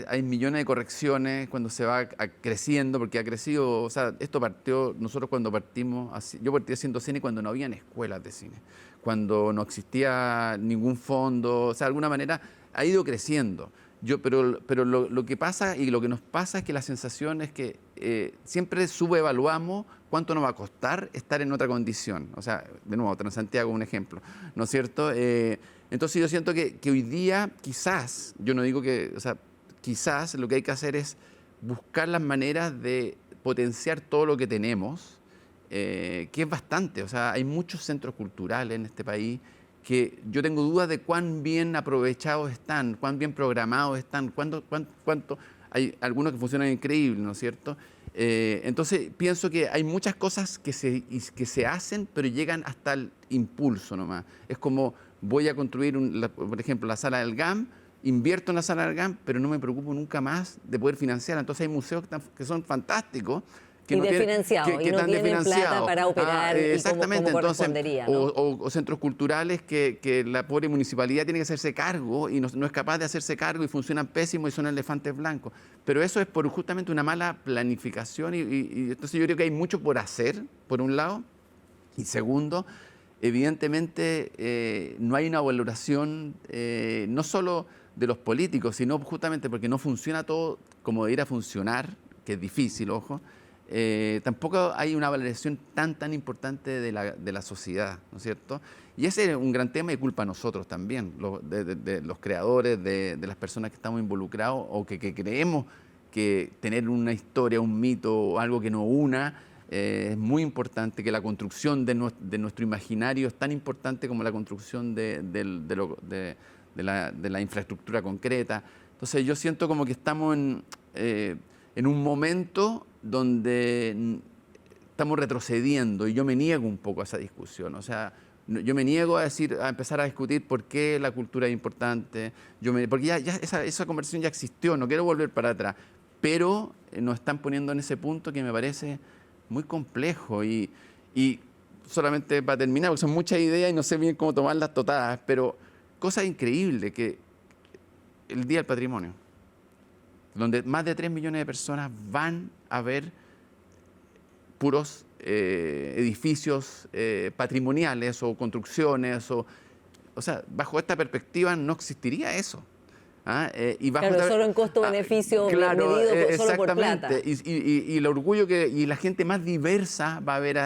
hay millones de correcciones cuando se va creciendo, porque ha crecido, o sea, esto partió, nosotros cuando partimos, yo partí haciendo cine cuando no habían escuelas de cine, cuando no existía ningún fondo, o sea, de alguna manera ha ido creciendo. Pero lo que pasa y lo que nos pasa es que la sensación es que siempre subevaluamos cuánto nos va a costar estar en otra condición. O sea, de nuevo, Transantiago un ejemplo, ¿no es cierto? Entonces yo siento que hoy día quizás, yo no digo que, o sea, quizás lo que hay que hacer es buscar las maneras de potenciar todo lo que tenemos, que es bastante. O sea, hay muchos centros culturales en este país que yo tengo dudas de cuán bien aprovechados están, cuán bien programados están, cuánto hay algunos que funcionan increíble, ¿no es cierto? Entonces pienso que hay muchas cosas que se hacen, pero llegan hasta el impulso nomás. Es como voy a construir, por ejemplo, la sala del GAM, invierto en la sala del GAM, pero no me preocupo nunca más de poder financiarla. Entonces hay museos que son fantásticos, que no tienen plata para operar exactamente. como correspondería, ¿no? O centros culturales que la pobre municipalidad tiene que hacerse cargo y no es capaz de hacerse cargo y funcionan pésimos y son elefantes blancos. Pero eso es por justamente una mala planificación y entonces yo creo que hay mucho por hacer, por un lado, y segundo, evidentemente no hay una valoración no solo de los políticos, sino justamente porque no funciona todo como debería funcionar, que es difícil, ojo. Tampoco hay una valoración tan importante de la sociedad, ¿no es cierto? Y ese es un gran tema y culpa a nosotros también, de los creadores, de las personas que estamos involucrados o que creemos que tener una historia, un mito o algo que nos una es muy importante, que la construcción de nuestro imaginario es tan importante como la construcción de la infraestructura concreta. Entonces yo siento como que estamos en un momento donde estamos retrocediendo y yo me niego un poco a esa discusión. O sea, yo me niego a empezar a discutir por qué la cultura es importante, porque ya esa conversación ya existió, no quiero volver para atrás, pero nos están poniendo en ese punto que me parece muy complejo y solamente para terminar, porque son muchas ideas y no sé bien cómo tomarlas todas, pero cosa increíble que el Día del Patrimonio, donde más de 3 millones de personas van a ver puros edificios patrimoniales o construcciones, o sea, bajo esta perspectiva no existiría eso. Claro, solo en costo-beneficio medido solo por plata. Y el orgullo y la gente más diversa va a ver,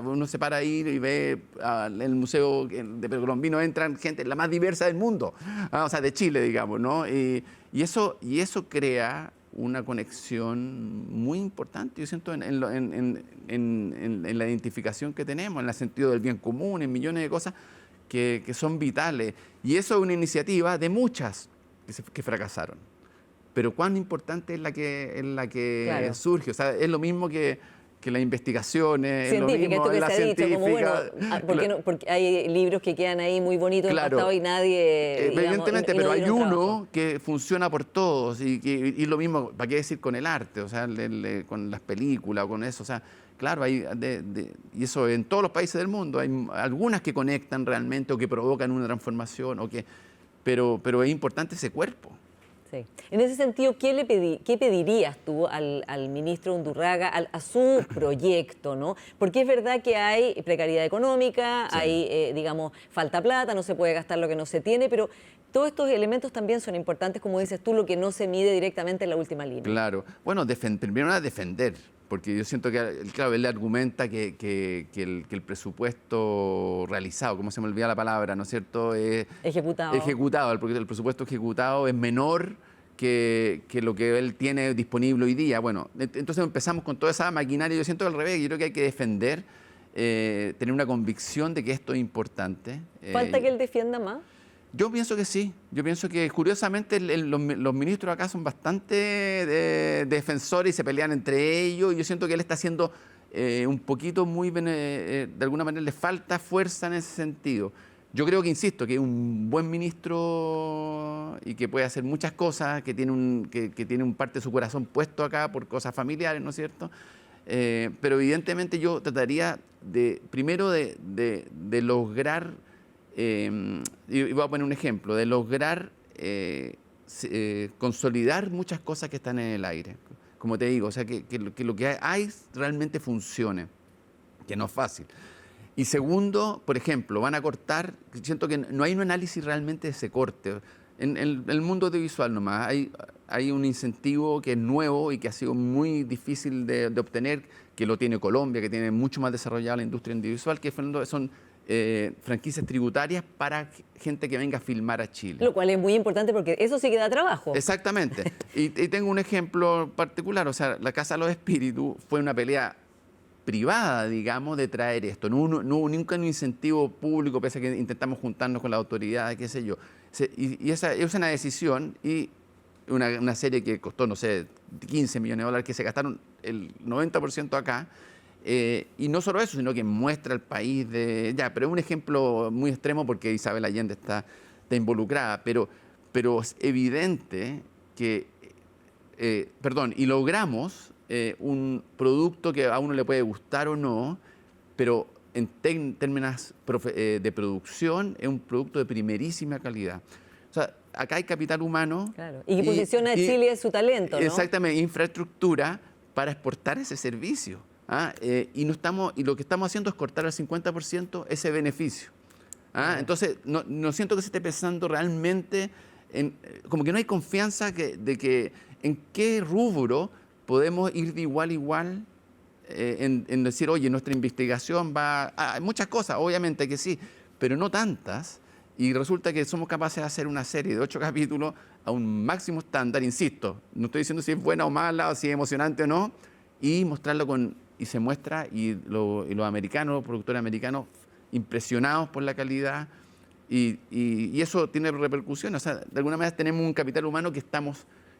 uno se para ahí y ve el museo de Precolombino, entran gente la más diversa del mundo, o sea, de Chile, digamos, ¿no? Y eso crea una conexión muy importante, yo siento, en la identificación que tenemos, en el sentido del bien común, en millones de cosas que son vitales. Y eso es una iniciativa de muchas que fracasaron. Pero cuán importante es la que claro, surge. O sea, es lo mismo que que las investigaciones, es lo Científica, mismo, esto que la se ha dicho, como bueno, científica. ¿por qué no? Porque hay libros que quedan ahí muy bonitos, Claro. empastados y nadie, digamos, Evidentemente, y no pero hay dieron uno trabajo. que funciona por todos y lo mismo, ¿para qué decir con el arte? O sea, con las películas o con eso, o sea, claro, y eso en todos los países del mundo, hay algunas que conectan realmente o que provocan una transformación, pero es importante ese cuerpo. Sí. En ese sentido, ¿qué pedirías tú al ministro Undurraga, a su proyecto, ¿no? Porque es verdad que hay precariedad económica, Sí. hay, digamos, falta plata, no se puede gastar lo que no se tiene, pero todos estos elementos también son importantes, como dices tú, lo que no se mide directamente en la última línea. Claro. Bueno, primero era defender, porque yo siento que, claro, él argumenta que el presupuesto realizado, ¿cómo se me olvida la palabra, no es cierto? Ejecutado. Porque el presupuesto ejecutado es menor que lo que él tiene disponible hoy día. Bueno, entonces empezamos con toda esa maquinaria. Yo siento al revés, yo creo que hay que defender, tener una convicción de que esto es importante. ¿Falta que él defienda más? Yo pienso que sí. Yo pienso que, curiosamente, los ministros acá son bastante defensores y se pelean entre ellos. Y yo siento que él está haciendo un poquito de alguna manera le falta fuerza en ese sentido. Yo creo que, insisto, que es un buen ministro y que puede hacer muchas cosas, que tiene un parte de su corazón puesto acá por cosas familiares, ¿no es cierto? Pero evidentemente yo trataría primero de lograr... y voy a poner un ejemplo, de lograr consolidar muchas cosas que están en el aire. Como te digo, o sea, que lo que hay realmente funcione, que no es fácil. Y segundo, por ejemplo, van a cortar, siento que no hay un análisis realmente de ese corte. En el mundo audiovisual nomás hay un incentivo que es nuevo y que ha sido muy difícil de obtener, que lo tiene Colombia, que tiene mucho más desarrollada la industria audiovisual, que son franquicias tributarias para gente que venga a filmar a Chile. Lo cual es muy importante porque eso sí que da trabajo. Exactamente. Y tengo un ejemplo particular, o sea, la Casa de los Espíritus fue una pelea privada, digamos, de traer esto. No hubo nunca un incentivo público, pese a que intentamos juntarnos con la autoridad, qué sé yo. Y esa es una decisión y una serie que costó, no sé, 15 millones de dólares, que se gastaron el 90% acá. Y no solo eso, sino que muestra el país pero es un ejemplo muy extremo porque Isabel Allende está involucrada, pero es evidente que, y logramos un producto que a uno le puede gustar o no, pero en términos de producción es un producto de primerísima calidad. O sea, acá hay capital humano. Claro. Y que posiciona a Chile su talento, ¿no? Exactamente, infraestructura para exportar ese servicio. Y lo que estamos haciendo es cortar al 50% ese beneficio. Entonces, no siento que se esté pensando realmente como que no hay confianza de que en qué rubro podemos ir de igual a igual en decir, oye, nuestra investigación hay muchas cosas, obviamente que sí, pero no tantas. Y resulta que somos capaces de hacer una serie de 8 capítulos a un máximo estándar, insisto, no estoy diciendo si es buena o mala, o si es emocionante o no, y mostrarlo y se muestra, y los americanos, los productores americanos, impresionados por la calidad, y eso tiene repercusiones. O sea, de alguna manera tenemos un capital humano que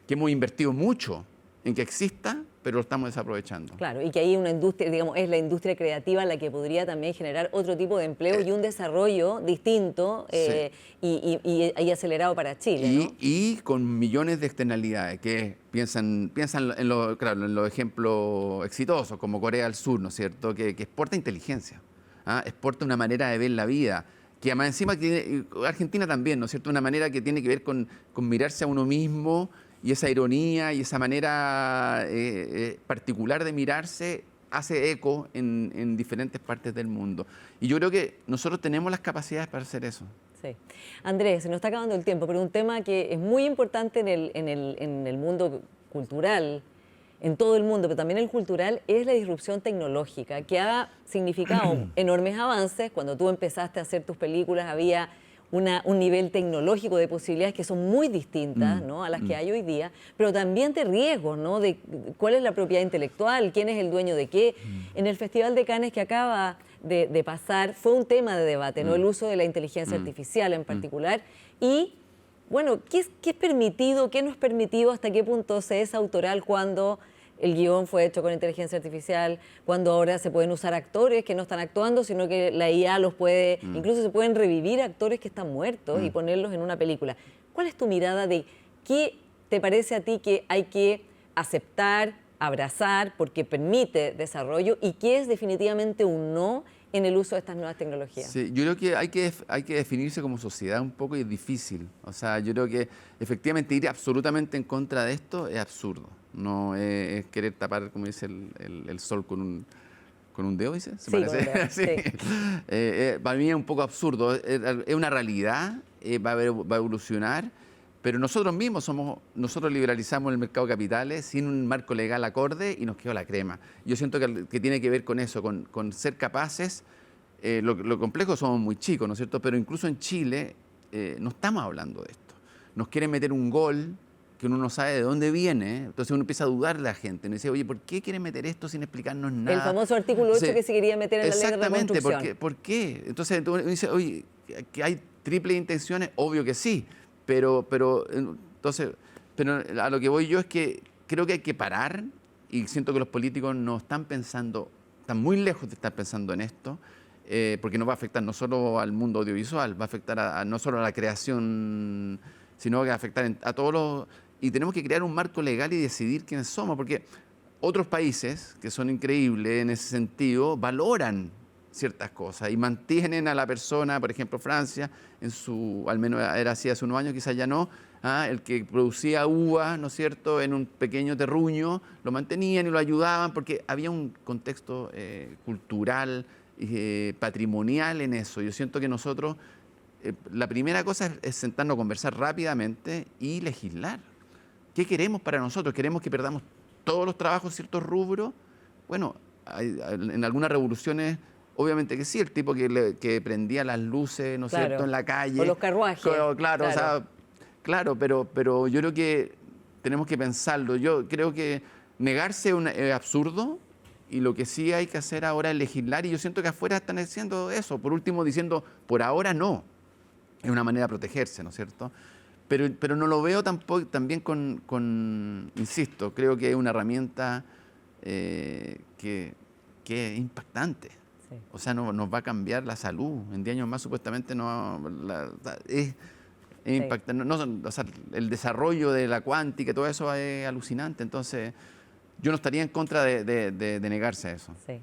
hemos invertido mucho en que exista, pero lo estamos desaprovechando. Claro, y que hay una industria, digamos, es la industria creativa la que podría también generar otro tipo de empleo y un desarrollo distinto Sí. y acelerado para Chile, ¿no? Y con millones de externalidades, que piensan en los ejemplos exitosos, como Corea del Sur, ¿no es cierto?, que exporta inteligencia, exporta una manera de ver la vida, que además encima Argentina también, ¿no es cierto?, una manera que tiene que ver con mirarse a uno mismo, y esa ironía y esa manera particular de mirarse hace eco en diferentes partes del mundo. Y yo creo que nosotros tenemos las capacidades para hacer eso. Sí. Andrés, se nos está acabando el tiempo, pero un tema que es muy importante en el mundo cultural, en todo el mundo, pero también el cultural, es la disrupción tecnológica, que ha significado enormes avances. Cuando tú empezaste a hacer tus películas había un nivel tecnológico de posibilidades que son muy distintas, ¿no?, a las que hay hoy día, pero también de riesgos, ¿no?, de cuál es la propiedad intelectual, quién es el dueño de qué. En el Festival de Cannes que acaba de pasar fue un tema de debate, ¿no?, el uso de la inteligencia artificial en particular. Y, bueno, ¿qué es permitido, qué no es permitido, hasta qué punto se es autoral cuando el guión fue hecho con inteligencia artificial, cuando ahora se pueden usar actores que no están actuando, sino que la IA los puede, incluso se pueden revivir actores que están muertos y ponerlos en una película. ¿Cuál es tu mirada de qué te parece a ti que hay que aceptar, abrazar, porque permite desarrollo, y qué es definitivamente un no en el uso de estas nuevas tecnologías? Sí, yo creo que hay que definirse como sociedad un poco, y es difícil. O sea, yo creo que efectivamente ir absolutamente en contra de esto es absurdo. No es querer tapar, como dice, el sol con un dedo, ¿dice? ¿Se parece? Con un dedo, sí. Para mí es un poco absurdo. Es una realidad, va a evolucionar, pero nosotros mismos nosotros liberalizamos el mercado de capitales sin un marco legal acorde y nos quedó la crema. Yo siento que tiene que ver con eso, con ser capaces. Lo complejo, somos muy chicos, ¿no es cierto? Pero incluso en Chile no estamos hablando de esto. Nos quieren meter un gol que uno no sabe de dónde viene, entonces uno empieza a dudar de la gente. Uno dice, oye, ¿por qué quieren meter esto sin explicarnos nada? El famoso artículo 8 que se quería meter en la ley de reconstrucción. Exactamente, ¿por qué? Entonces uno dice, oye, ¿que hay triple intenciones? Obvio que sí, pero a lo que voy yo es que creo que hay que parar, y siento que los políticos no están pensando, están muy lejos de estar pensando en esto, porque nos va a afectar no solo al mundo audiovisual, va a afectar no solo a la creación, sino que va a afectar a todos los... Y tenemos que crear un marco legal y decidir quiénes somos, porque otros países, que son increíbles en ese sentido, valoran ciertas cosas y mantienen a la persona, por ejemplo Francia, al menos era así hace unos años, quizás ya no, el que producía uva, ¿no es cierto?, en un pequeño terruño, lo mantenían y lo ayudaban porque había un contexto cultural, patrimonial en eso. Yo siento que nosotros, la primera cosa es sentarnos a conversar rápidamente y legislar. ¿Qué queremos para nosotros? ¿Queremos que perdamos todos los trabajos en ciertos rubros? Bueno, en algunas revoluciones, obviamente que sí, el tipo que prendía las luces, ¿no es cierto?, en la calle. O los carruajes. Claro, o sea, claro, pero yo creo que tenemos que pensarlo. Yo creo que negarse es absurdo, y lo que sí hay que hacer ahora es legislar, y yo siento que afuera están haciendo eso. Por último, diciendo, por ahora no. Es una manera de protegerse, ¿no es cierto? Pero no lo veo tampoco también insisto, creo que es una herramienta que es impactante. Sí. O sea, nos va a cambiar la salud. En 10 años más supuestamente es impactante. O sea, el desarrollo de la cuántica, todo eso es alucinante. Entonces, yo no estaría en contra de negarse a eso. Sí.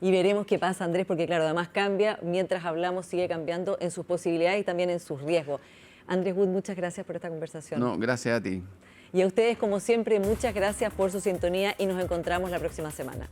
Y veremos qué pasa, Andrés, porque claro, además cambia, mientras hablamos sigue cambiando en sus posibilidades y también en sus riesgos. Andrés Wood, muchas gracias por esta conversación. No, gracias a ti. Y a ustedes, como siempre, muchas gracias por su sintonía y nos encontramos la próxima semana.